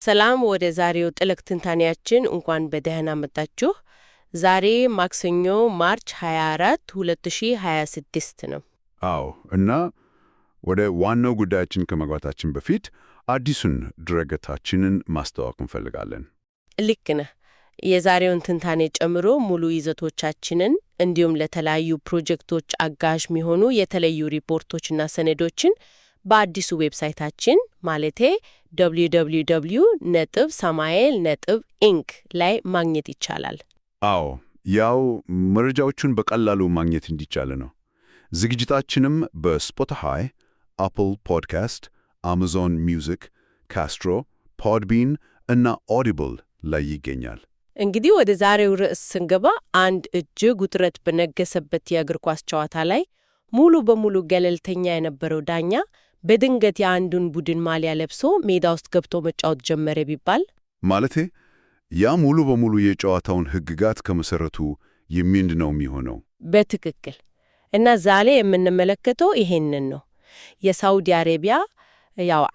ሰላም ወደ ዛሬው ጥልቅ ትንታኔያችን እንኳን በደህና መጣችሁ። ዛሬ ማክሰኞ ማርች 24 2026 ነው። አዎ እና ወደ ዋናው ጉዳያችን ከመግባታችን በፊት አዲሱን ድረገጻችንን ማስተዋወቅ እንፈልጋለን። ልክ ነህ። የዛሬውን ትንታኔ ጨምሮ ሙሉ ይዘቶቻችንን እንዲሁም ለተለያዩ ፕሮጀክቶች አጋዥ የሚሆኑ የተለዩ ሪፖርቶችና ሰነዶችን በአዲሱ ዌብሳይታችን ማለቴ www.samael.inc ላይ ማግኘት ይቻላል። አዎ ያው መረጃዎቹን በቀላሉ ማግኘት እንዲቻል ነው። ዝግጅታችንም በስፖቲፋይ፣ አፕል ፖድካስት፣ አማዞን ሚውዚክ፣ ካስትሮ፣ ፖድቢን እና ኦዲብል ላይ ይገኛል። እንግዲህ ወደ ዛሬው ርዕስ ስንገባ አንድ እጅግ ውጥረት በነገሰበት የእግር ኳስ ጨዋታ ላይ ሙሉ በሙሉ ገለልተኛ የነበረው ዳኛ በድንገት የአንዱን ቡድን ማሊያ ለብሶ ሜዳ ውስጥ ገብቶ መጫወት ጀመረ ቢባል ማለቴ ያ ሙሉ በሙሉ የጨዋታውን ሕግጋት ከመሰረቱ የሚንድ ነው የሚሆነው። በትክክል እና ዛሬ የምንመለከተው ይሄንን ነው። የሳውዲ አረቢያ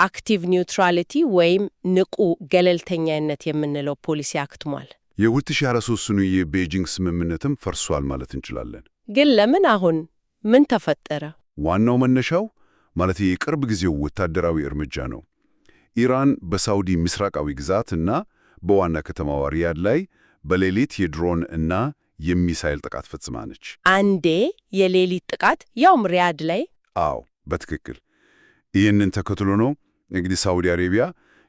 አክቲቭ ኒውትራሊቲ ወይም ንቁ ገለልተኛነት የምንለው ፖሊሲ አክትሟል። የ2023ኑ የቤጂንግ ስምምነትም ፈርሷል ማለት እንችላለን። ግን ለምን አሁን ምን ተፈጠረ? ዋናው መነሻው ማለት የቅርብ ጊዜው ወታደራዊ እርምጃ ነው። ኢራን በሳውዲ ምስራቃዊ ግዛት እና በዋና ከተማዋ ሪያድ ላይ በሌሊት የድሮን እና የሚሳይል ጥቃት ፈጽማለች። አንዴ የሌሊት ጥቃት ያውም ሪያድ ላይ? አዎ በትክክል። ይህንን ተከትሎ ነው እንግዲህ ሳውዲ አረቢያ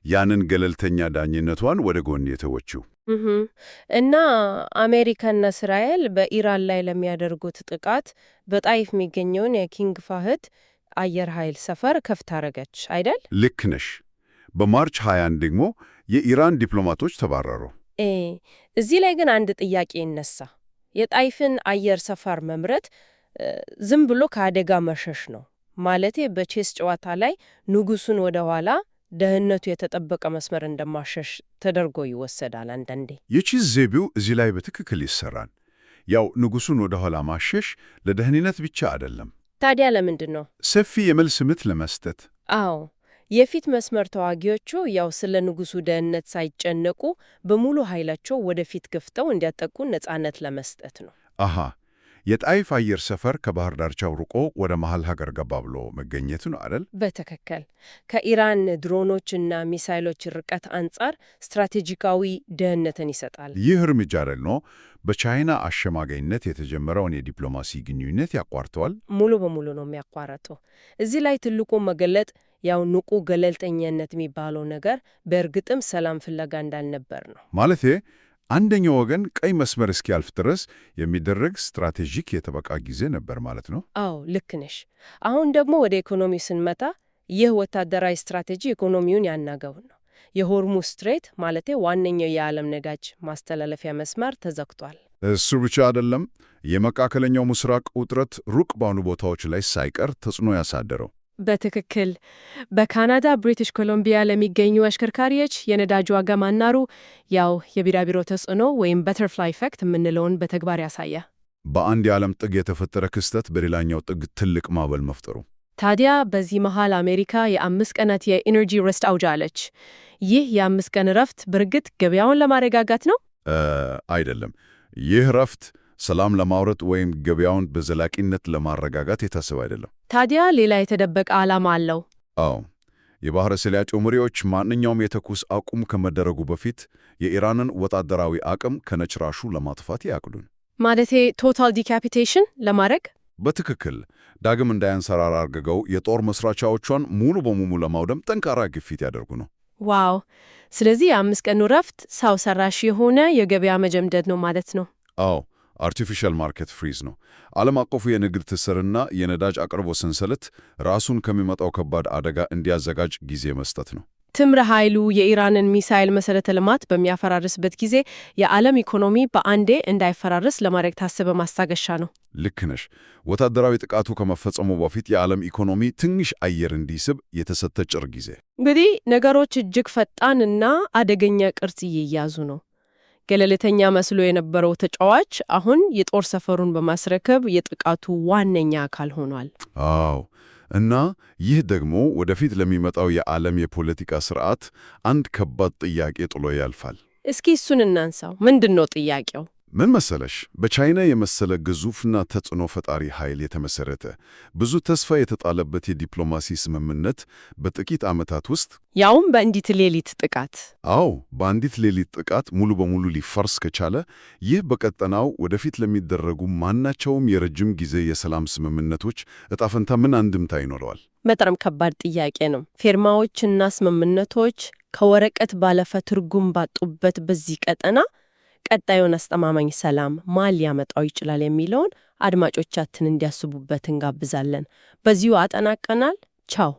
ያንን ገለልተኛ ዳኝነቷን ወደ ጎን የተወችው። እና አሜሪካና እስራኤል በኢራን ላይ ለሚያደርጉት ጥቃት በጣይፍ የሚገኘውን የኪንግ ፋህድ አየር ኃይል ሰፈር ከፍታ አረገች አይደል? ልክ ነሽ። በማርች 21 ደግሞ የኢራን ዲፕሎማቶች ተባረሩ። እዚህ ላይ ግን አንድ ጥያቄ ይነሳ። የጣይፍን አየር ሰፈር መምረጥ ዝም ብሎ ከአደጋ መሸሽ ነው ማለቴ በቼስ ጨዋታ ላይ ንጉሱን ወደ ኋላ ደህንነቱ የተጠበቀ መስመር እንደማሸሽ ተደርጎ ይወሰዳል አንዳንዴ። የቼዝ ዘይቤው እዚህ ላይ በትክክል ይሰራል። ያው ንጉሱን ወደ ኋላ ማሸሽ ለደህንነት ብቻ አይደለም። ታዲያ ለምንድን ነው? ሰፊ የመልስ ምት ለመስጠት። አዎ የፊት መስመር ተዋጊዎቹ ያው ስለ ንጉሱ ደህንነት ሳይጨነቁ በሙሉ ኃይላቸው ወደፊት ገፍተው እንዲያጠቁ ነጻነት ለመስጠት ነው። አሃ የጣይፍ አየር ሰፈር ከባህር ዳርቻው ርቆ ወደ መሃል ሀገር ገባ ብሎ መገኘቱ ነው አይደል? በትክክል ከኢራን ድሮኖችና ሚሳይሎች ርቀት አንጻር ስትራቴጂካዊ ደህንነትን ይሰጣል። ይህ እርምጃ ደግሞ በቻይና አሸማጋይነት የተጀመረውን የዲፕሎማሲ ግንኙነት ያቋርጠዋል። ሙሉ በሙሉ ነው የሚያቋርጠው። እዚህ ላይ ትልቁ መገለጥ ያው ንቁ ገለልተኛነት የሚባለው ነገር በእርግጥም ሰላም ፍለጋ እንዳልነበር ነው። ማለቴ አንደኛው ወገን ቀይ መስመር እስኪያልፍ ድረስ የሚደረግ ስትራቴጂክ የጠበቃ ጊዜ ነበር ማለት ነው። አዎ ልክ ነሽ። አሁን ደግሞ ወደ ኢኮኖሚ ስንመጣ ይህ ወታደራዊ ስትራቴጂ ኢኮኖሚውን ያናገው ነው። የሆርሙዝ ስትሬት ማለቴ ዋነኛው የዓለም ነዳጅ ማስተላለፊያ መስመር ተዘግቷል። እሱ ብቻ አይደለም፣ የመካከለኛው ምስራቅ ውጥረት ሩቅ ባሉ ቦታዎች ላይ ሳይቀር ተጽዕኖ ያሳደረው። በትክክል በካናዳ ብሪቲሽ ኮሎምቢያ ለሚገኙ አሽከርካሪዎች የነዳጅ ዋጋ ማናሩ ያው የቢራቢሮ ተጽዕኖ ወይም በተርፍላይ ኢፌክት የምንለውን በተግባር ያሳየ። በአንድ የዓለም ጥግ የተፈጠረ ክስተት በሌላኛው ጥግ ትልቅ ማዕበል መፍጠሩ። ታዲያ በዚህ መሃል አሜሪካ የ5 ቀናት የኢነርጂ ረፍት አውጃለች። ይህ የ5 ቀን ረፍት በእርግጥ ገበያውን ለማረጋጋት ነው? አይደለም። ይህ ረፍት ሰላም ለማውረድ ወይም ገበያውን በዘላቂነት ለማረጋጋት የታሰበ አይደለም። ታዲያ ሌላ የተደበቀ ዓላማ አለው? አዎ የባሕረ ሰላጤው መሪዎች ማንኛውም የተኩስ አቁም ከመደረጉ በፊት የኢራንን ወታደራዊ አቅም ከነጭራሹ ለማጥፋት ያቅዱን። ማለቴ ቶታል ዲካፒቴሽን ለማድረግ? በትክክል ዳግም እንዳያንሰራራ አድርገው የጦር መስራቻዎቿን ሙሉ በሙሉ ለማውደም ጠንካራ ግፊት ያደርጉ ነው። ዋው! ስለዚህ የ5 ቀኑ ረፍት ሰው ሰራሽ የሆነ የገበያ መጀምደድ ነው ማለት ነው? አዎ አርቲፊሻል ማርኬት ፍሪዝ ነው። ዓለም አቀፉ የንግድ ትስስርና የነዳጅ አቅርቦት ሰንሰለት ራሱን ከሚመጣው ከባድ አደጋ እንዲያዘጋጅ ጊዜ መስጠት ነው። ትምረ ኃይሉ የኢራንን ሚሳይል መሰረተ ልማት በሚያፈራርስበት ጊዜ የዓለም ኢኮኖሚ በአንዴ እንዳይፈራርስ ለማድረግ ታሰበ ማስታገሻ ነው። ልክ ነሽ። ወታደራዊ ጥቃቱ ከመፈጸሙ በፊት የዓለም ኢኮኖሚ ትንሽ አየር እንዲስብ የተሰጠ ጭር ጊዜ። እንግዲህ ነገሮች እጅግ ፈጣንና አደገኛ ቅርጽ እየያዙ ነው። ገለልተኛ መስሎ የነበረው ተጫዋች አሁን የጦር ሰፈሩን በማስረከብ የጥቃቱ ዋነኛ አካል ሆኗል። አዎ እና ይህ ደግሞ ወደፊት ለሚመጣው የዓለም የፖለቲካ ስርዓት አንድ ከባድ ጥያቄ ጥሎ ያልፋል። እስኪ እሱን እናንሳው። ምንድን ነው ጥያቄው? ምን መሰለሽ፣ በቻይና የመሰለ ግዙፍና ተጽዕኖ ፈጣሪ ኃይል የተመሰረተ ብዙ ተስፋ የተጣለበት የዲፕሎማሲ ስምምነት በጥቂት ዓመታት ውስጥ ያውም በአንዲት ሌሊት ጥቃት። አዎ፣ በአንዲት ሌሊት ጥቃት ሙሉ በሙሉ ሊፈርስ ከቻለ ይህ በቀጠናው ወደፊት ለሚደረጉ ማናቸውም የረጅም ጊዜ የሰላም ስምምነቶች ዕጣ ፈንታ ምን አንድምታ ይኖረዋል? በጣም ከባድ ጥያቄ ነው። ፊርማዎችና ስምምነቶች ከወረቀት ባለፈ ትርጉም ባጡበት በዚህ ቀጠና ቀጣዩን አስተማማኝ ሰላም ማን ሊያመጣው ይችላል የሚለውን አድማጮቻችን እንዲያስቡበት እንጋብዛለን። በዚሁ አጠናቀናል። ቻው።